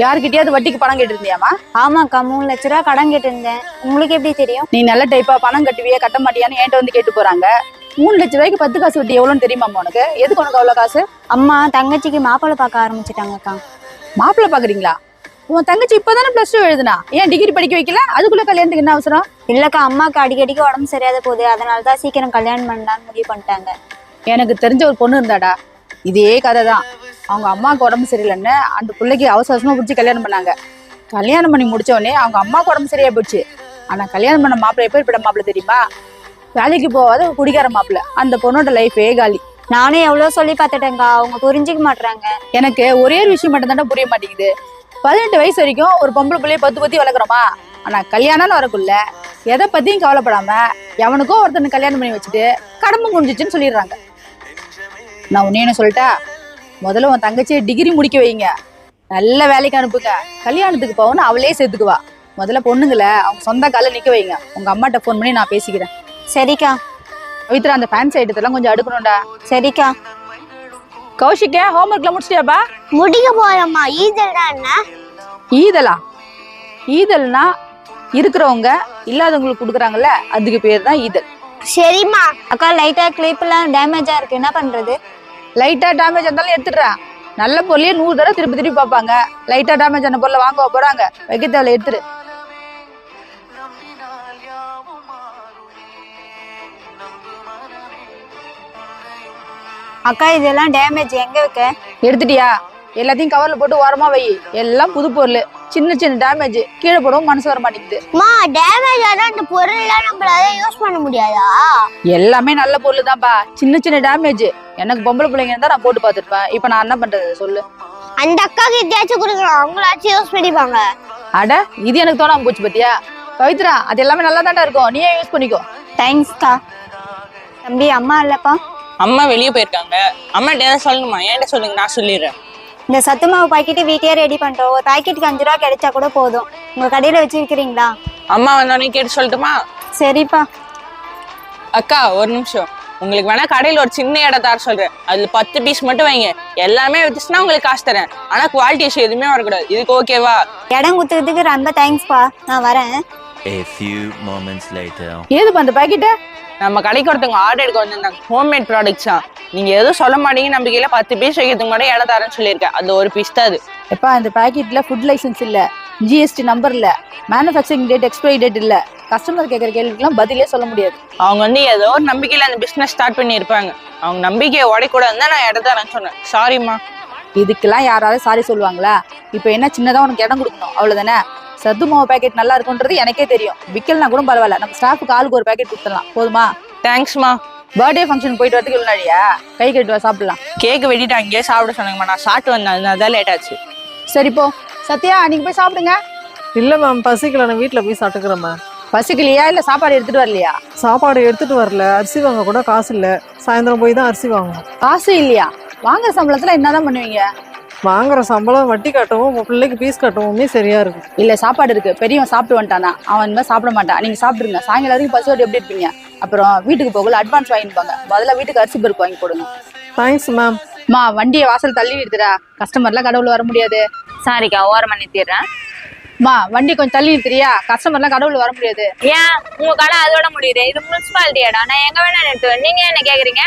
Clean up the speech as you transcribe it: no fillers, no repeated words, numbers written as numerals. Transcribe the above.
யாருக்கிட்டயாவது வட்டிக்கு பணம் கேட்டு இருந்தியாமா? ஆமாக்கா 3 லட்ச ரூபா கடன் கேட்டிருந்தேன். உங்களுக்கு எப்படி தெரியும்? நீ நல்ல டைப்பா பணம் கட்டுவியா கட்ட மாட்டியான்னு என்கிட்ட வந்து கேட்டு போறாங்க. 3 லட்ச ரூபாய்க்கு 10 காசு வட்டி எவ்வளோன்னு தெரியுமாம்மா உனக்கு? எதுக்கு உனக்கு அவ்வளோ காசு? அம்மா தங்கச்சிக்கு மாப்பிள்ளை பார்க்க ஆரம்பிச்சிட்டாங்கக்கா. மாப்பிள்ளை பாக்குறீங்களா? உன் தங்கச்சி இப்பதானே +2 எழுதுனா, ஏன் டிகிரி படிக்க வைக்கல? அதுக்குள்ள கல்யாணத்துக்கு என்ன அவசரம்? இல்லக்கா, அம்மாவுக்கு அடிக்கடிக்கு உடம்பு சரியாத போகுது, அதனாலதான் சீக்கிரம் கல்யாணம் பண்ணலான்னு முடிவு பண்ணிட்டாங்க. எனக்கு தெரிஞ்ச ஒரு பொண்ணு இருந்தாடா, இதே கதை தான். அவங்க அம்மாவுக்கு உடம்பு சரியில்லைன்னு அந்த பிள்ளைக்கு அவசரமா பிடிச்சி கல்யாணம் பண்ணாங்க. கல்யாணம் பண்ணி முடிச்ச உடனே அவங்க அம்மாவுக்கு உடம்பு சரியா போச்சு. ஆனா கல்யாணம் பண்ண மாப்பிள்ளை எப்படிப்பட்ட மாப்பிள்ளை தெரியுமா? வேலைக்கு போகாத குடிக்கார மாப்பிள்ளை. அந்த பொண்ணோட லைஃபே காலி. நானும் எவ்வளவு சொல்லி பார்த்துட்டேங்க்கா, அவங்க புரிஞ்சிக்க மாட்டாங்க. எனக்கு ஒரே ஒரு விஷயம் மட்டும் தானே புரிய மாட்டேங்குது. 18 வயசு வரைக்கும் ஒரு பொம்பளை பிள்ளைய பத்தி வளர்க்குறோமா? ஆனா கல்யாணம்னு வரக்குள்ள எதை பத்தியும் கவலைப்படாம எவனுக்கோ ஒருத்தனை கல்யாணம் பண்ணி வச்சுட்டு கடமை முடிஞ்சிச்சுன்னு சொல்லிடுறாங்க. நான் உன்ன என்ன சொல்லிட்டா, முதல்ல உன் தங்கச்சியை டிகிரி முடிக்க வைங்க, நல்ல வேலைக்கு அனுப்புங்க, கல்யாணத்துக்கு போகணும் அவளே சேர்த்துக்குவா. முதல்ல பொண்ணுங்களை அவங்க சொந்த கால நிக்க வைங்க. உங்க அம்மாட்ட ஃபோன் பண்ணி நான் பேசிக்கிறேன். சரிக்கா. பவித்ரா, அந்த ஃபேன்சி ஐட்டத்தெல்லாம் கொஞ்சம் அடுக்கணும்டா. சரிக்கா. கௌஷிக்க, ஹோம்ஒர்க்லாம் முடிச்சிட்டியாப்பா? முடிக்க போறோம்மா. ஈதல்னா என்ன? ஈதலா? ஈதல்னா இருக்கிறவங்க இல்லாதவங்களுக்கு கொடுக்குறாங்கல்ல, அதுக்கு பேர் தான் ஈதல். சரிம்மா. அக்கா, லைட்டா கிளிப் எல்லாம் டேமேஜா இருக்கு, என்ன பண்றது? லைட்டா டேமேஜ் இருந்தாலும் எடுத்துடுறேன். நல்ல பொருளையே 100 தடவை திருப்பி பார்ப்பாங்க. லைட்டா டேமேஜ் ஆன பொருளை வாங்க போறாங்க, வைக்க தேவையில்ல, எடுத்துரு. அக்கா, இதெல்லாம் டேமேஜ், எங்க வைக்க? எடுத்துட்டியா? எல்லாத்தையும் கவர்ல போட்டு ஓரமா வை. எல்லாம் புது பொருள். சின்ன சின்ன டேமேஜ் கீழே போடவும் மனசு வர மாட்டேங்குது. டேமேஜ் ஆனா இந்த பொருள் எல்லாம் நம்மளால யூஸ் பண்ண முடியாதா? எல்லாமே நல்ல பொருள் தான்ப்பா, சின்ன சின்ன டேமேஜ். எனக்கு பொம்பளை பிள்ளைங்க இருந்தா நான் போட்டு பார்த்துருப்பேன். இப்ப நான் என்ன பண்றது சொல்லு? அந்த அக்காக்கு எதையாச்சும் கொடுக்கலாம், அவங்களாச்சும் யூஸ் பண்ணிப்பாங்க. அட, இது எனக்கு தோணாம போச்சு பத்தியா? பவித்ரா, அது எல்லாமே நல்லா தாண்டா இருக்கும், நீயே யூஸ் பண்ணிக்கோ. தேங்க்ஸ்க்கா. தம்பி, அம்மா இல்லப்பா? அம்மா வெளியே போயிருக்காங்க. அம்மாட்ட ஏதாவது சொல்லணுமா? என்கிட்ட சொல்லுங்க, நான் சொல்லிடுறேன். இந்த சத்து மாவு பாக்கெட்டு வீட்டையே ரெடி பண்ணிட்டோம். ஒரு பாக்கெட்டுக்கு 5 ரூபா கிடைச்சா கூட போதும். உங்க கடையில வச்சிருக்கிறீங்களா? அம்மா வந்தோடனே கேட்டு சொல்லட்டுமா? சரிப்பா. அக்கா, ஒரு நிமிஷம். உங்களுக்கு வேணா கடையில ஒரு சின்ன இடம் தர சொல்றேன், அதுல 10 பீஸ் மட்டும் வைங்க. எல்லாமே வித்துச்சுன்னா உங்களுக்கு காசு தரேன், ஆனா குவாலிட்டி இஷ்யூ எதுவுமே வரக்கூடாது. இதுக்கு ஓகேவா? இடம் குத்துறதுக்கு ரொம்ப தேங்க்ஸ்பா, நான் வரேன். A few moments later. ஏதுப்பா அந்த பாக்கெட்டு? நம்ம கடைக்கு ஒருத்தவங்க ஆர்டர் எடுக்க வந்திருந்தாங்க, ஹோம்மேட் ப்ராடக்ட்ஸா. நீங்க எதுவும் சொல்ல மாட்டீங்க நம்பிக்கையில 10 பீஸ் வைக்கிறதுக்கு கூட இடம் தரேன்னு சொல்லியிருக்கேன். அது ஒரு பீஸ் தான். அது எப்பா, இந்த பாக்கெட்ல ஃபுட் லைசன்ஸ் இல்ல, GST நம்பர் இல்ல, மேனுஃபேக்சரிங் டேட், எக்ஸ்பைரி டேட் இல்ல. கஸ்டமர் கேட்கற கேள்விக்கெல்லாம் பதிலே சொல்ல முடியாது. அவங்க ஏதோ ஒரு நம்பிக்கையில அந்த பிசினஸ் ஸ்டார்ட் பண்ணி இருப்பாங்க. அவங்க நம்பிக்கையை உடைக்கூடாதுன்னு தான் நான் இடம் தரேன்னு சொன்னேன். சாரிம்மா. இதுக்கெல்லாம் யாராவது சாரி சொல்லுவாங்களா? இப்ப என்ன, சின்னதா உனக்கு இடம் கொடுக்கணும், அவ்வளவுதானே? சத்து மாவு பேக்கெட் நல்லா இருக்குன்றது எனக்கே தெரியும். விக்கல்னா கூட பரவாயில்ல, நம்ம ஸ்டாஃபுக்கு ஆளுக்கு ஒரு பேக்கெட் கொடுத்துடலாம், போதுமா? தேங்க்ஸ்மா. பர்த்டே ஃபங்க்ஷன் போயிட்டு வரதுக்கு இவ்வளோ கை கட்டுவா, சாப்பிடலாம். கேக் வெட்டிட்டு அங்கேயே சாப்பிட சொன்னாங்கம்மா, நான் சாப்பிட்டு வந்தேன், அதனால லேட் ஆச்சு. சரி போ. சத்யா, நீங்க போய் சாப்பிடுங்க. இல்ல மேம், பசிக்கல, நான் வீட்டுல போய் சாப்பிட்டுக்கிறேன் மேம். பசிக்கலையா இல்ல சாப்பாடு எடுத்துட்டு வரலையா? சாப்பாடு எடுத்துட்டு வரல, அரிசி வாங்க கூட காசு இல்ல, சாயந்தரம் போய் தான் அரிசி வாங்கணும். காசு இல்லையா? வாங்குற சம்பளத்துல என்னதான் பண்ணுவீங்க? வாங்குற சம்பளம் வட்டி கட்டவும் பிள்ளைக்கு ஃபீஸ் கட்டவுமே சரியா இருக்கு. இல்ல, சாப்பாடு இருக்கு, பெரியவன் சாப்பிட்டு வந்துட்டானா, அவன் இந்த மாதிரி சாப்பிட மாட்டான். நீங்க சாப்பிடுங்க, சாயங்காலம் வரைக்கும் பசியோடு எப்படி இருப்பீங்க? அப்புறம் வீட்டுக்கு போகல அட்வான்ஸ் வாங்கிப்பாங்க, முதல்ல வீட்டுக்கு அரிசி பருப்பு வாங்கி போடுங்க. Thanks ma'am. மா, வண்டியை வாசல் தள்ளி நிறுத்துறா, கஸ்டமர்லாம் கடவுள் வர முடியாது. சாரிக்கா, ஓரமா நிறுத்திடுறேன். மா, வண்டி கொஞ்சம் தள்ளி நிறுத்துறியா? கஸ்டமர்லாம் கடவுள் வர முடியாது. ஏன் உங்க கடை அதோட முடியுது? இது முனிசிபாலிட்டி இடம், நான் எங்க வேணா நிறுத்துவேன், நீங்க என்ன கேக்குறீங்க?